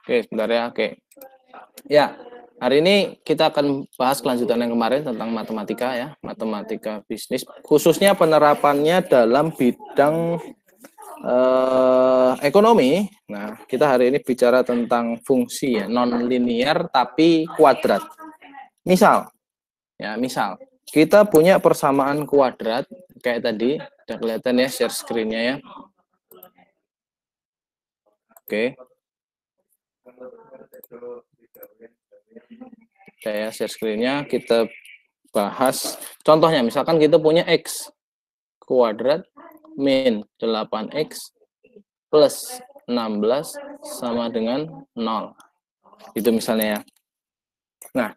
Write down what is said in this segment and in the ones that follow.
Oke, sebentar ya. Oke. Ya, hari ini kita akan bahas kelanjutan yang kemarin tentang matematika ya, matematika bisnis, khususnya penerapannya dalam bidang ekonomi. Nah, kita hari ini bicara tentang fungsi ya, non linear tapi kuadrat. Misal, kita punya persamaan kuadrat kayak tadi, udah kelihatan ya share screen-nya ya. Oke. Saya share screen-nya, kita bahas contohnya. Misalkan kita punya X kuadrat min 8X plus 16 sama dengan 0. Itu misalnya ya. Nah,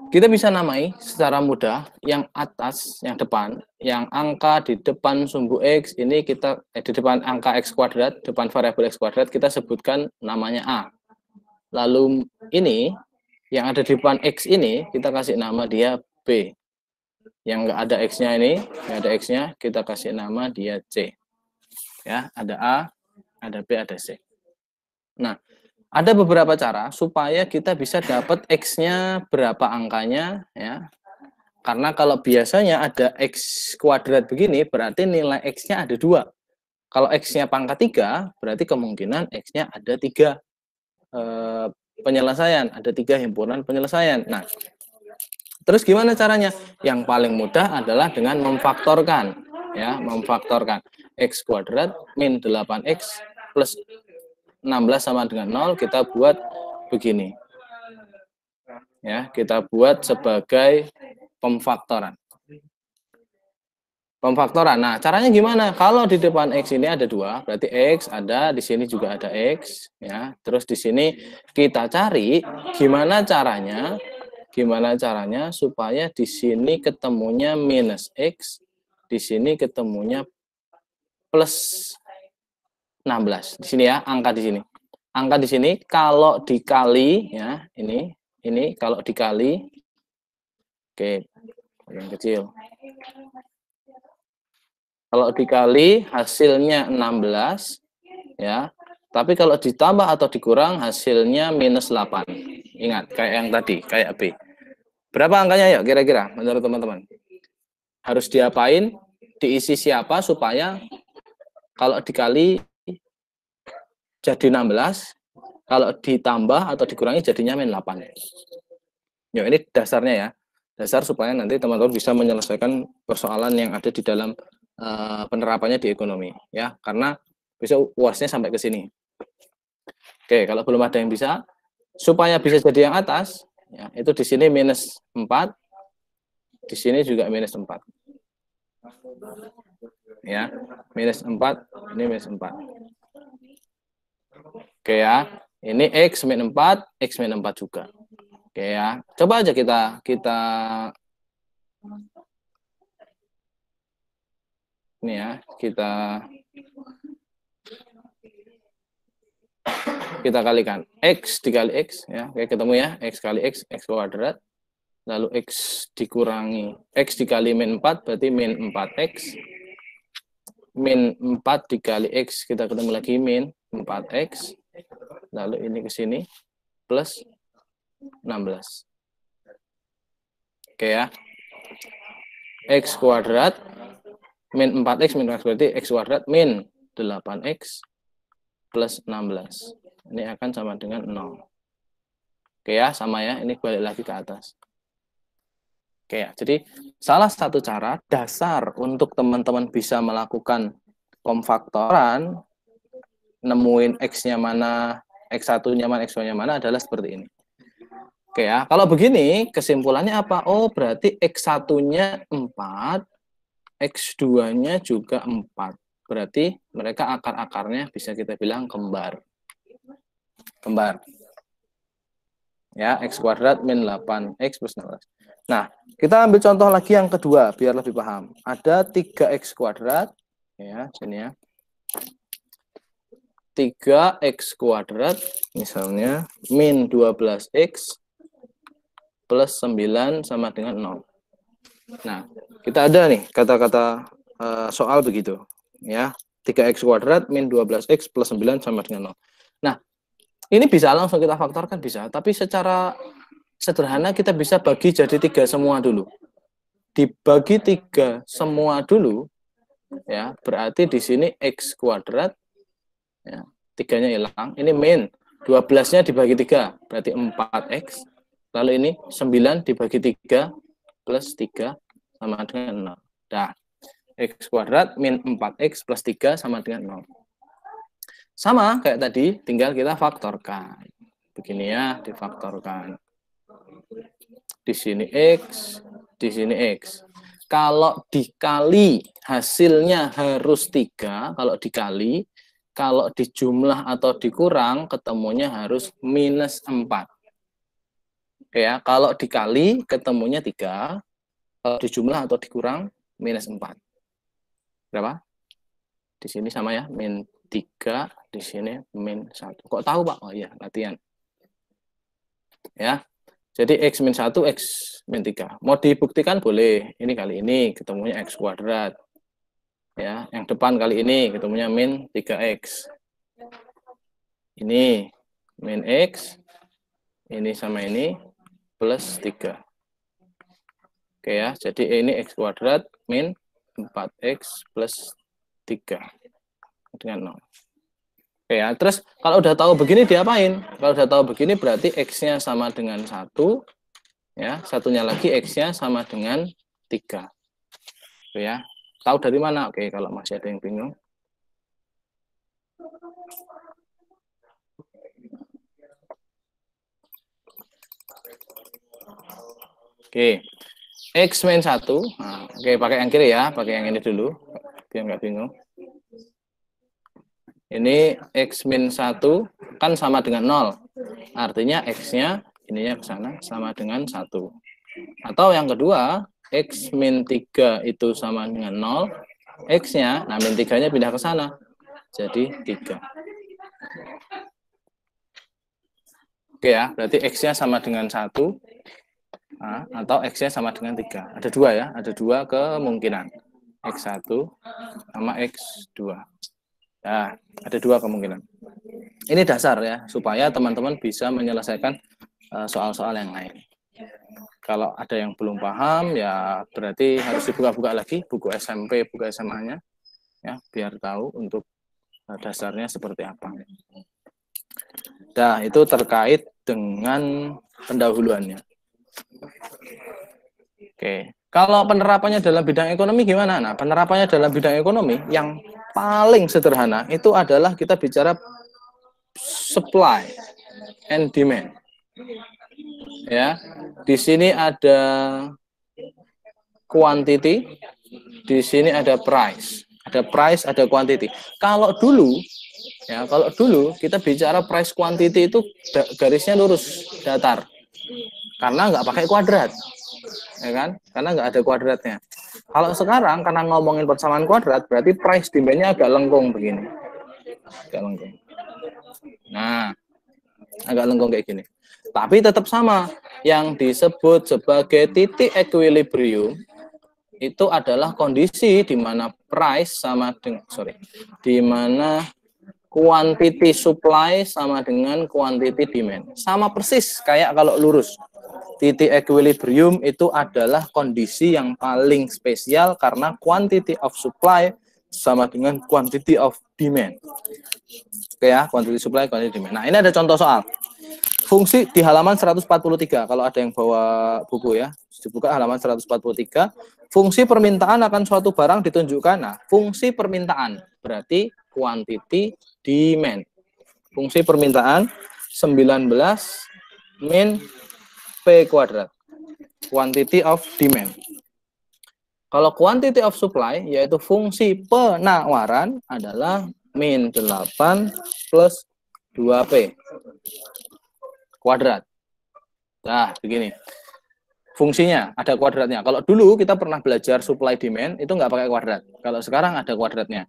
kita bisa namai secara mudah yang atas, yang depan, yang angka di depan sumbu X ini kita di depan angka X kuadrat, depan variabel X kuadrat kita sebutkan namanya A. Lalu ini yang ada di depan X ini kita kasih nama dia B. Yang nggak ada X-nya ini, nggak ada X-nya, kita kasih nama dia C. Ya, ada A, ada B, ada C. Nah, ada beberapa cara supaya kita bisa dapat X-nya berapa angkanya, ya. Karena kalau biasanya ada X kuadrat begini, berarti nilai X-nya ada 2. Kalau X-nya pangkat 3, berarti kemungkinan X-nya ada 3 penyelesaian, ada 3 himpunan penyelesaian. Nah, terus gimana caranya? Yang paling mudah adalah dengan memfaktorkan, ya, memfaktorkan X kuadrat min 8X plus 16 sama dengan 0, kita buat begini. Ya, kita buat sebagai pemfaktoran. Pemfaktoran. Nah, caranya gimana? Kalau di depan X ini ada 2, berarti X ada, di sini juga ada X, ya. Terus di sini kita cari gimana caranya supaya di sini ketemunya minus X, di sini ketemunya plus 16. Di sini ya, angka di sini. Angka di sini kalau dikali ya, ini kalau dikali, oke, yang kecil. Kalau dikali hasilnya 16 ya. Tapi kalau ditambah atau dikurang hasilnya minus 8. Ingat, kayak yang tadi, kayak B. Berapa angkanya ya kira-kira menurut teman-teman? Harus diapain? Diisi siapa supaya kalau dikali jadi 16, kalau ditambah atau dikurangi jadinya min 8. Ya, ini dasarnya ya. Dasar supaya nanti teman-teman bisa menyelesaikan persoalan yang ada di dalam penerapannya di ekonomi ya, karena bisa UASnya sampai ke sini. Oke, kalau belum ada yang bisa, supaya bisa jadi yang atas ya, itu di sini minus 4, di sini juga minus 4 ya, minus 4, ini minus 4. Oke ya, ini X min 4, X min 4 juga. Oke ya, coba aja kita ini ya, kita kalikan X dikali X ya, kayak ketemu ya, X kali X kuadrat, lalu X dikurangi X dikali min 4 berarti min 4X, min 4 dikali X kita ketemu lagi min 4X, lalu ini ke sini plus 16. Oke ya, X kuadrat min 4X min 4X berarti X kuadrat min 8X plus 16. Ini akan sama dengan 0. Oke ya, sama ya. Ini balik lagi ke atas. Oke ya, jadi salah satu cara dasar untuk teman-teman bisa melakukan pemfaktoran, nemuin X-nya mana, X1-nya mana, X2-nya mana adalah seperti ini. Oke ya, kalau begini kesimpulannya apa? Oh, berarti X1-nya 4, X2-nya juga 4. Berarti mereka akar-akarnya bisa kita bilang kembar. Kembar. Ya, X kuadrat min 8X plus 16. Nah, kita ambil contoh lagi yang kedua, biar lebih paham. Ada 3X kuadrat, ya, sini ya. 3X kuadrat, misalnya, min 12X plus 9 sama dengan 0. Nah, kita ada nih kata-kata soal begitu. Ya, 3X kuadrat min 12X plus 9 sama dengan 0. Nah, Ini bisa langsung kita faktorkan, bisa. Tapi secara sederhana kita bisa bagi jadi 3 semua dulu. Dibagi 3 semua dulu, ya berarti di sini X kuadrat, ya, 3-nya hilang. Ini min, 12-nya dibagi 3, berarti 4X. Lalu ini 9 dibagi 3 plus 3 sama dengan 0. Nah, X kuadrat min 4X plus 3 sama dengan 0. Sama kayak tadi, tinggal kita faktorkan. Begini ya, difaktorkan. Di sini X, di sini X. Kalau dikali, hasilnya harus 3. Kalau dikali, kalau dijumlah atau dikurang, ketemunya harus minus 4. Oke ya, kalau dikali, ketemunya 3. Kalau dijumlah atau dikurang, minus 4. Berapa? Di sini sama ya, min 3, di sini min 1. Kok tahu Pak? Oh iya, latihan. Ya, jadi X min 1, X min 3. Mau dibuktikan boleh. Ini kali ini ketemunya X kuadrat. Ya, yang depan kali ini ketemunya min 3X. Ini min X, ini sama ini, plus 3. Oke ya, jadi ini X kuadrat min 4X plus 3. Dengan 0. Oke ya, terus kalau udah tahu begini diapain? Kalau udah tahu begini berarti X-nya sama dengan 1, ya, satunya lagi X-nya sama dengan 3. Oke ya, tahu dari mana? Oke, kalau masih ada yang bingung. Oke, X min 1, nah, oke pakai yang kiri ya, pakai yang ini dulu, biar nggak bingung. Ini X min 1 kan sama dengan 0. Artinya X-nya ininya ke sana sama dengan 1. Atau yang kedua, X min 3 itu sama dengan 0. X-nya, nah min 3-nya pindah ke sana. Jadi 3. Oke ya, berarti X-nya sama dengan 1. Nah, atau X-nya sama dengan 3. Ada 2 ya, ada 2 kemungkinan. X1 sama X2. Nah, ada 2 kemungkinan. Ini dasar ya, supaya teman-teman bisa menyelesaikan soal-soal yang lain. Kalau ada yang belum paham, ya berarti harus dibuka-buka lagi buku SMP, buku SMA-nya, ya, biar tahu untuk dasarnya seperti apa. Nah, itu terkait dengan pendahuluannya. Oke, kalau penerapannya dalam bidang ekonomi gimana? Nah, penerapannya dalam bidang ekonomi yang paling sederhana itu adalah kita bicara supply and demand. Ya, di sini ada quantity, di sini ada price, ada quantity. Kalau dulu kita bicara price quantity itu garisnya lurus, datar, karena nggak pakai kuadrat, ya kan? Karena nggak ada kuadratnya. Kalau sekarang karena ngomongin persamaan kuadrat, berarti price demand-nya agak lengkung begini, agak lengkung. Nah, agak lengkung kayak gini. Tapi tetap sama, yang disebut sebagai titik equilibrium itu adalah kondisi di mana price sama dengan di mana quantity supply sama dengan quantity demand. Sama persis kayak kalau lurus. Titik equilibrium itu adalah kondisi yang paling spesial karena quantity of supply sama dengan quantity of demand. Oke ya, quantity supply, quantity demand. Nah, ini ada contoh soal. Fungsi di halaman 143, kalau ada yang bawa buku ya, dibuka halaman 143. Fungsi permintaan akan suatu barang ditunjukkan. Nah, fungsi permintaan berarti quantity demand. Fungsi permintaan 19 min P kuadrat. Quantity of demand. Kalau quantity of supply, yaitu fungsi penawaran adalah min 8 plus 2P kuadrat. Nah, begini. Fungsinya ada kuadratnya. Kalau dulu kita pernah belajar supply demand, itu nggak pakai kuadrat. Kalau sekarang ada kuadratnya.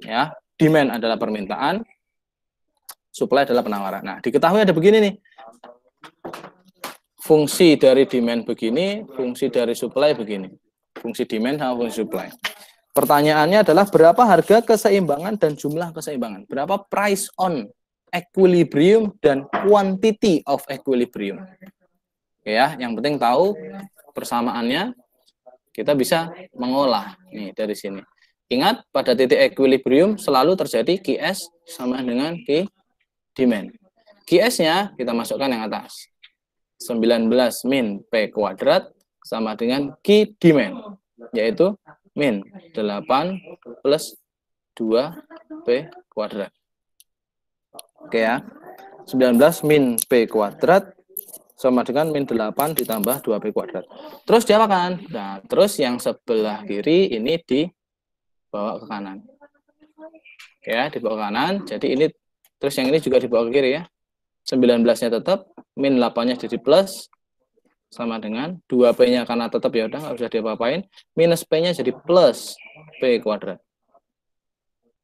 Ya, demand adalah permintaan, supply adalah penawaran. Nah, diketahui ada begini nih. Fungsi dari demand begini, fungsi dari supply begini. Fungsi demand sama fungsi supply. Pertanyaannya adalah berapa harga keseimbangan dan jumlah keseimbangan. Berapa price on equilibrium dan quantity of equilibrium. Oke ya, yang penting tahu persamaannya, kita bisa mengolah nih dari sini. Ingat, pada titik equilibrium selalu terjadi QS sama dengan Q demand. QS-nya kita masukkan yang atas. 19 min P kuadrat sama dengan Q demand, yaitu min 8 plus 2 P kuadrat. Oke ya, 19 min P kuadrat sama dengan min 8 ditambah 2P kuadrat. Terus diapakan? Nah, terus yang sebelah kiri ini dibawa ke kanan. Oke ya, dibawa ke kanan. Jadi ini, terus yang ini juga dibawa ke kiri ya. 19-nya tetap, min 8-nya jadi plus, sama dengan 2P-nya karena tetap ya udah nggak usah diapa-apain, minus P-nya jadi plus P kuadrat.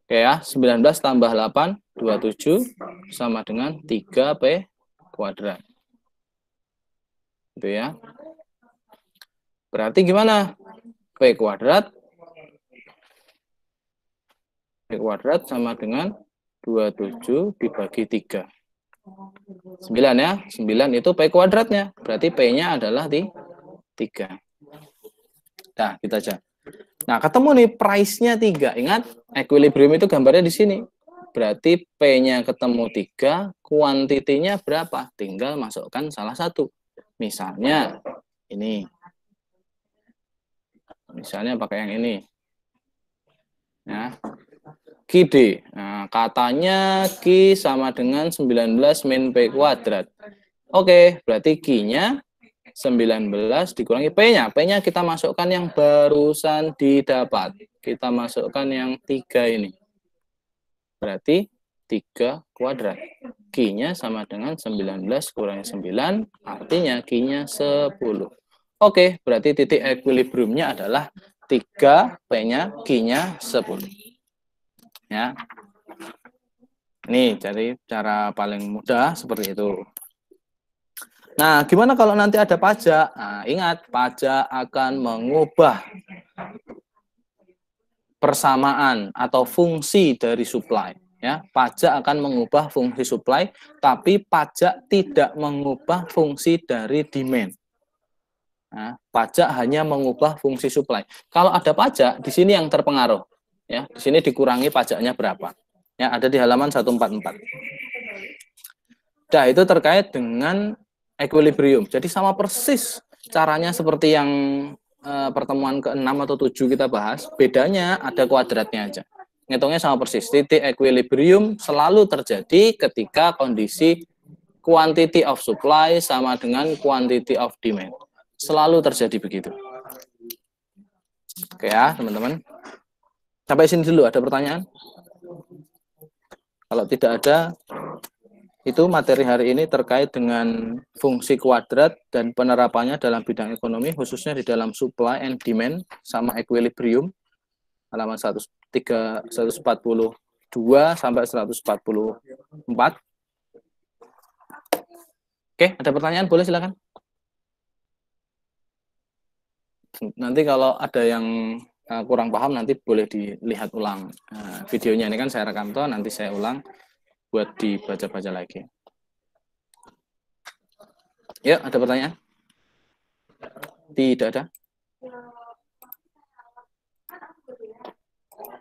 Oke ya, 19 tambah 8, 27, sama dengan 3P kuadrat. Itu ya. Berarti gimana? P kuadrat sama dengan 27 dibagi 3. 9 ya. 9 itu P kuadratnya. Berarti P-nya adalah 3. Nah, kita aja. Nah, ketemu nih price-nya 3. Ingat, equilibrium itu gambarnya di sini. Berarti P-nya ketemu 3, kuantitinya berapa? Tinggal masukkan salah satu. Misalnya ini. Misalnya pakai yang ini. Ya. QD. Nah, katanya Q sama dengan 19 min P kuadrat. Oke, berarti Q-nya 19 dikurangi P-nya. P-nya kita masukkan yang barusan didapat. Kita masukkan yang 3 ini. Berarti 3 kuadrat. Q-nya sama dengan 19 kurangi 9, artinya Q-nya 10. Oke, berarti titik equilibriumnya adalah 3, P-nya, Q-nya 10. Ya. Ini jadi cara paling mudah seperti itu. Nah, gimana kalau nanti ada pajak? Nah, ingat, pajak akan mengubah persamaan atau fungsi dari supply. Ya, pajak akan mengubah fungsi supply, tapi pajak tidak mengubah fungsi dari demand. Nah, pajak hanya mengubah fungsi supply. Kalau ada pajak, di sini yang terpengaruh. Ya, di sini dikurangi pajaknya berapa. Ya, ada di halaman 144. Nah, itu terkait dengan equilibrium. Jadi sama persis caranya seperti yang pertemuan ke-6 atau 7 kita bahas. Bedanya ada kuadratnya aja. Ngitungnya sama persis. Titik equilibrium selalu terjadi ketika kondisi quantity of supply sama dengan quantity of demand. Selalu terjadi begitu. Oke ya, teman-teman. Sampai sini dulu, ada pertanyaan? Kalau tidak ada, itu materi hari ini terkait dengan fungsi kuadrat dan penerapannya dalam bidang ekonomi, khususnya di dalam supply and demand sama equilibrium, halaman 142 sampai 144. Oke, ada pertanyaan? Boleh silakan. Nanti kalau ada yang kurang paham, nanti boleh dilihat ulang videonya. Ini kan saya rekam toh, nanti saya ulang buat dibaca-baca lagi. Ya, ada pertanyaan? Tidak ada?